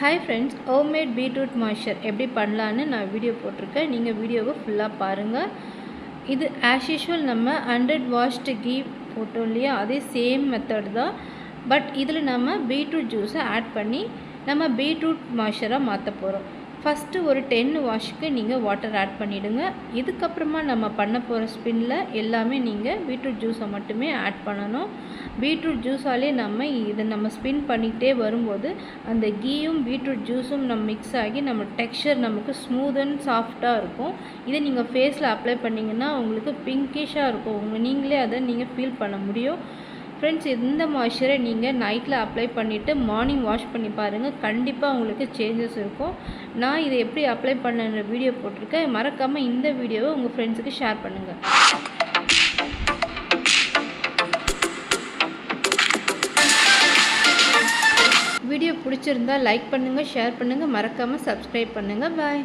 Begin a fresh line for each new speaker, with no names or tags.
Hi friends, homemade beetroot moisture எப்படி பண்ணலான்னு நான் வீடியோ போட்டிருக்கேன். நீங்கள் வீடியோவை ஃபுல்லாக பாருங்கள். இது as usual நம்ம 100 washed ghee போட்டோம் இல்லையா, அதே சேம் மெத்தட் தான். பட் இதில் நம்ம பீட்ரூட் ஜூஸை ஆட் பண்ணி நம்ம பீட்ரூட் மாய்ஸ்சராக மாற்ற போகிறோம். ஃபஸ்ட்டு ஒரு 10 வாஷ்க்கு நீங்கள் வாட்டர் ஆட் பண்ணிவிடுங்க. இதுக்கப்புறமா நம்ம பண்ண போகிற ஸ்பின்னில் எல்லாமே நீங்கள் பீட்ரூட் ஜூஸை மட்டுமே ஆட் பண்ணணும். பீட்ரூட் ஜூஸாலே நம்ம ஸ்பின் பண்ணிகிட்டே வரும்போது அந்த கீயும் பீட்ரூட் ஜூஸும் நம்ம மிக்ஸ் ஆகி நம்ம டெக்ஸ்சர் நமக்கு ஸ்மூத் அண்ட் சாஃப்டாக இருக்கும். இதை நீங்கள் ஃபேஸில் அப்ளை பண்ணிங்கன்னா உங்களுக்கு பிங்கிஷாக இருக்கும். நீங்களே அதை நீங்கள் ஃபீல் பண்ண முடியும். ஃப்ரெண்ட்ஸ், இந்த மாய்ஸ்சரை நீங்கள் நைட்டில் அப்ளை பண்ணிவிட்டு மார்னிங் வாஷ் பண்ணி பாருங்கள். கண்டிப்பாக உங்களுக்கு சேஞ்சஸ் இருக்கும். நான் இதை எப்படி அப்ளை பண்ணுற வீடியோ போட்டிருக்கேன். மறக்காமல் இந்த வீடியோவை உங்கள் ஃப்ரெண்ட்ஸுக்கு ஷேர் பண்ணுங்கள். வீடியோ பிடிச்சிருந்தால் லைக் பண்ணுங்கள், ஷேர் பண்ணுங்கள், மறக்காமல் சப்ஸ்கிரைப் பண்ணுங்கள். பாய்.